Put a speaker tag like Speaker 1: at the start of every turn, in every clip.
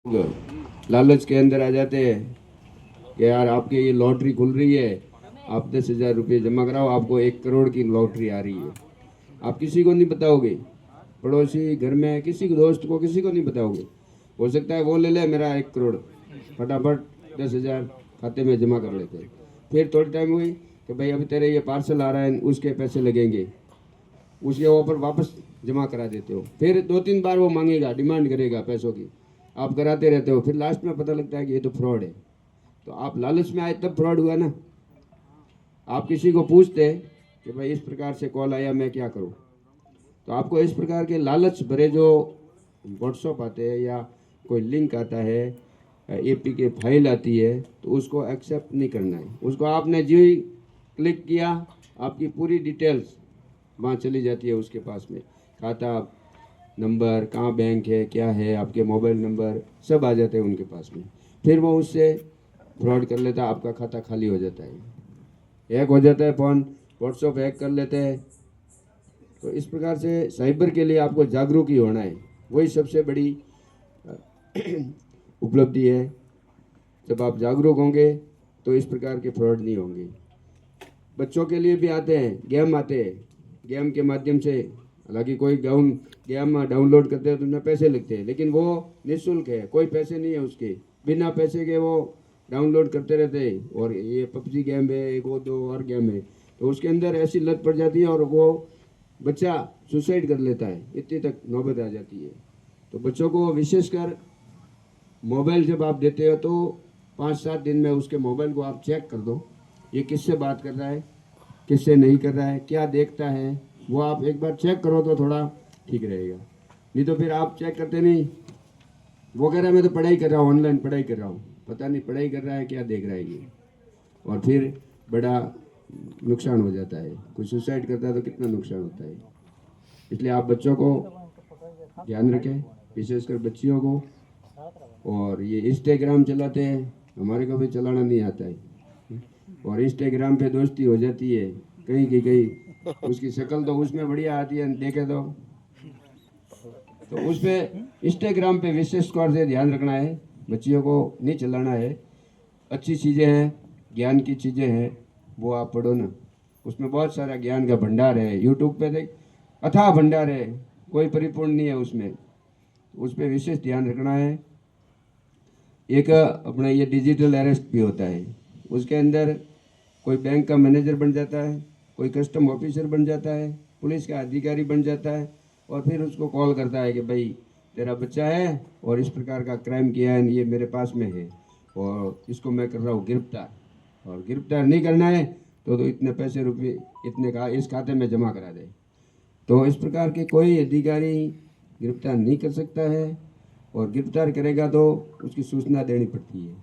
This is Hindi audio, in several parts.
Speaker 1: लालच के अंदर आ जाते हैं कि यार आपकी ये लॉटरी खुल रही है, आप 10,000 रुपये जमा कराओ, आपको 1 करोड़ की लॉटरी आ रही है। आप किसी को नहीं बताओगे, पड़ोसी, घर में किसी को, दोस्त को, किसी को नहीं बताओगे। हो सकता है वो ले ले मेरा 1 करोड़, फटाफट 10,000 खाते में जमा कर लेते हैं। फिर थोड़ी टाइम हुई कि भाई अभी तेरे ये पार्सल आ रहा है, उसके पैसे लगेंगे, उसके ऊपर वापस जमा करा देते हो। फिर 2-3 बार वो मांगेगा, डिमांड करेगा पैसों की, आप कराते रहते हो। फिर लास्ट में पता लगता है कि ये तो फ्रॉड है। तो आप लालच में आए तब फ्रॉड हुआ ना। आप किसी को पूछते कि भाई इस प्रकार से कॉल आया, मैं क्या करूं। तो आपको इस प्रकार के लालच भरे जो व्हाट्सअप आते हैं या कोई लिंक आता है, एपी के फाइल आती है, तो उसको एक्सेप्ट नहीं करना है। उसको आपने जो ही क्लिक किया, आपकी पूरी डिटेल्स वहाँ चली जाती है उसके पास में, खाता नंबर, कहाँ बैंक है, क्या है, आपके मोबाइल नंबर सब आ जाते हैं उनके पास में। फिर वो उससे फ्रॉड कर लेता है, आपका खाता खाली हो जाता है, हैक हो जाता है फ़ोन, व्हाट्सअप हैक कर लेते हैं। तो इस प्रकार से साइबर के लिए आपको जागरूक ही होना है, वही सबसे बड़ी उपलब्धि है। जब आप जागरूक होंगे तो इस प्रकार के फ्रॉड नहीं होंगे। बच्चों के लिए भी आते हैं, गेम आते हैं, गेम के माध्यम से, हालांकि कोई गेम डाउनलोड करते हैं तो उनमें पैसे लगते हैं, लेकिन वो निःशुल्क है, कोई पैसे नहीं है उसके, बिना पैसे के वो डाउनलोड करते रहते हैं। और ये पबजी गेम है, एक वो दो और गेम है, तो उसके अंदर ऐसी लत पड़ जाती है और वो बच्चा सुसाइड कर लेता है, इतनी तक नौबत आ जाती है। तो बच्चों को विशेषकर मोबाइल जब आप देते हो तो 5-7 दिन में उसके मोबाइल को आप चेक कर दो, ये किससे बात कर रहा है, किससे नहीं कर रहा है, क्या देखता है, वो आप एक बार चेक करो तो थोड़ा ठीक रहेगा। नहीं तो फिर आप चेक करते नहीं, वो कह रहा है मैं तो पढ़ाई कर रहा हूँ, ऑनलाइन पढ़ाई कर रहा हूँ, पता नहीं पढ़ाई कर रहा है क्या देख रहा है ये। और फिर बड़ा नुकसान हो जाता है, कोई सुसाइड करता है तो कितना नुकसान होता है। इसलिए आप बच्चों को ध्यान रखें, विशेषकर बच्चियों को। और ये इंस्टाग्राम चलाते हैं, हमारे को भी चलाना नहीं आता है, और इंस्टाग्राम पे दोस्ती हो जाती है कहीं की कहीं, उसकी शक्ल तो उसमें बढ़िया आती है देखे तो उस पर इंस्टाग्राम पे विशेष तौर से ध्यान रखना है, बच्चियों को नहीं चलाना है। अच्छी चीज़ें हैं, ज्ञान की चीज़ें हैं, वो आप पढ़ो ना, उसमें बहुत सारा ज्ञान का भंडार है। यूट्यूब पे देख, अथाह भंडार है, कोई परिपूर्ण नहीं है उसमें, उस पर विशेष ध्यान रखना है। एक अपना ये डिजिटल अरेस्ट भी होता है, उसके अंदर कोई बैंक का मैनेजर बन जाता है, कोई कस्टम ऑफिसर बन जाता है, पुलिस का अधिकारी बन जाता है, और फिर उसको कॉल करता है कि भाई तेरा बच्चा है और इस प्रकार का क्राइम किया है, ये मेरे पास में है और इसको मैं कर रहा हूँ गिरफ्तार, और गिरफ्तार नहीं करना है तो इतने पैसे रुपये इतने का इस खाते में जमा करा दे। तो इस प्रकार के कोई अधिकारी गिरफ्तार नहीं कर सकता है, और गिरफ्तार करेगा तो उसकी सूचना देनी पड़ती है।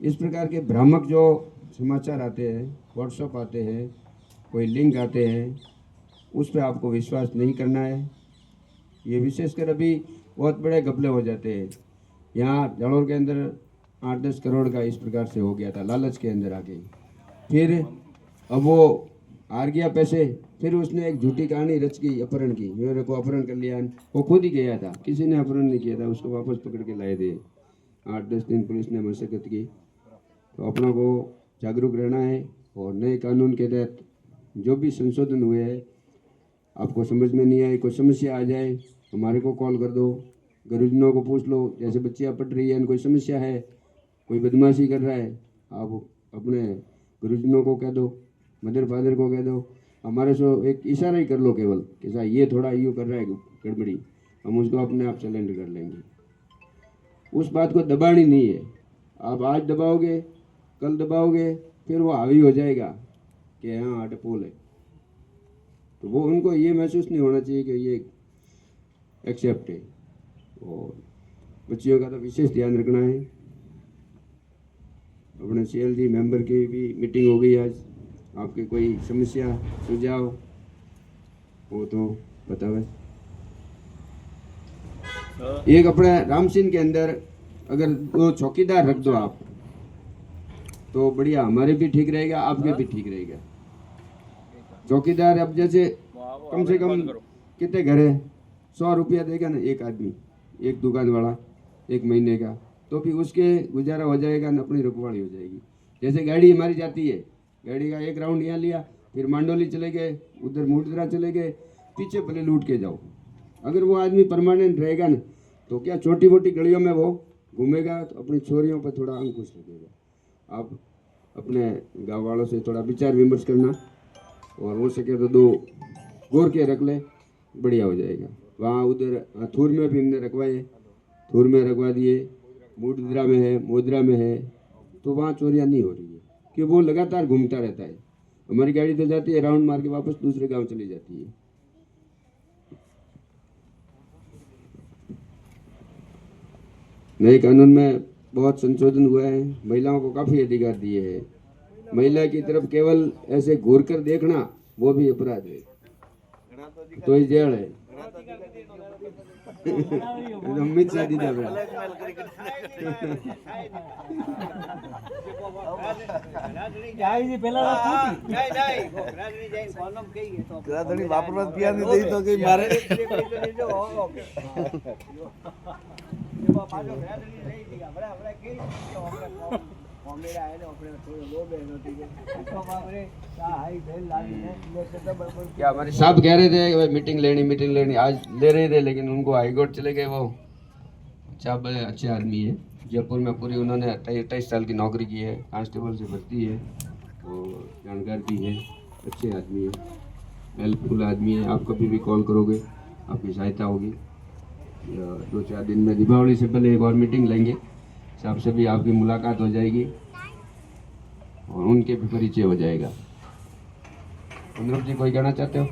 Speaker 1: इस प्रकार के भ्रामक जो समाचार आते हैं, व्हाट्सएप आते हैं, कोई लिंक आते हैं, उस पर आपको विश्वास नहीं करना है। ये विशेषकर अभी बहुत बड़े घपले हो जाते हैं। यहाँ जालोर के अंदर 8-10 करोड़ का इस प्रकार से हो गया था, लालच के अंदर आके। फिर अब वो हार गया पैसे, फिर उसने एक झूठी कहानी रच गई अपहरण की, मेरे को अपहरण कर लिया। वो खुद ही गया था, किसी ने अपहरण नहीं किया था, उसको वापस पकड़ के लाए थे। 8-10 दिन पुलिस ने मशक्कत की। तो अपनों को जागरूक रहना है, और नए कानून के तहत जो भी संशोधन हुए हैं, आपको समझ में नहीं आए, कोई समस्या आ जाए, हमारे को कॉल कर दो, गुरुजनों को पूछ लो, जैसे बच्चियाँ पढ़ रही हैं, कोई समस्या है, कोई बदमाशी कर रहा है, आप अपने गुरुजनों को कह दो, मदर फादर को कह दो, हमारे से एक इशारा ही कर लो केवल कि साहब ये थोड़ा यूँ कर रहा है गड़बड़ी, हम उसको अपने आप सरेंडर कर लेंगे। उस बात को दबानी नहीं है, आप आज दबाओगे, कल दबाओगे, फिर वो हावी हो जाएगा कि हाँ अटपोल है। तो वो उनको ये महसूस नहीं होना चाहिए कि ये एक्सेप्ट है। और बच्चियों का तो विशेष ध्यान रखना है। अपने CLG मेंबर की भी मीटिंग हो गई आज, आपकी कोई समस्या सुझाव हो तो बताओ। एक अपने रामसिंह के अंदर अगर 2 चौकीदार रख दो आप, तो बढ़िया, हमारे भी ठीक रहेगा, आपके भी ठीक रहेगा। चौकीदार अब जैसे कम से कम कितने घर है, 100 रुपया देगा ना एक आदमी, एक दुकान वाला, 1 महीने का, तो फिर उसके गुजारा हो जाएगा न अपनी रुकवाड़ी हो जाएगी। जैसे गाड़ी हमारी जाती है, गाड़ी का एक राउंड यहाँ लिया, फिर मांडोली चले गए, उधर मुडद्रा चले गए, पीछे भले लूट के जाओ। अगर वो आदमी परमानेंट रहेगा ना तो क्या छोटी मोटी गलियों में वो घूमेगा तो अपनी छोरियों पर थोड़ा अंकुश लगेगा। आप अपने गाँव वालों से थोड़ा विचार विमर्श करना और हो सके तो 2 गोर के रख ले, बढ़िया हो जाएगा। वहाँ उधर थूर में भी हमने रखवाए, थूर में रखवा दिए, मुडद्रा में है, मोदरा में है, तो वहाँ चोरियाँ नहीं हो रही है कि वो लगातार घूमता रहता है। हमारी गाड़ी तो जाती है, राउंड मार के वापस दूसरे गांव चली जाती है। नए कानून में बहुत संशोधन हुआ है, महिलाओं को काफ़ी अधिकार दिए हैं। महिला की तरफ केवल ऐसे घूर कर देखना वो भी अपराध है, तो ही जेल है। अमित शाह दीदा
Speaker 2: વાપરવા પિયા ને દઈ તો કઈ મારે
Speaker 1: क्या हमारे साहब कह रहे थे कि मीटिंग लेनी, आज ले रहे थे, लेकिन उनको हाईकोर्ट चले गए। वो साहब बड़े अच्छे आदमी है, जयपुर में पूरी उन्होंने 28 साल की नौकरी की है, कांस्टेबल से भर्ती है और जानकार भी है, अच्छे आदमी है, हेल्पफुल आदमी है। आप कभी भी कॉल करोगे आपकी सहायता होगी। 2-4 दिन में दीपावली से पहले एक और मीटिंग लेंगे, साहब से भी आपकी मुलाकात हो जाएगी और उनके भी परिचय हो जाएगा। अनुरूप जी कोई कहना चाहते हो?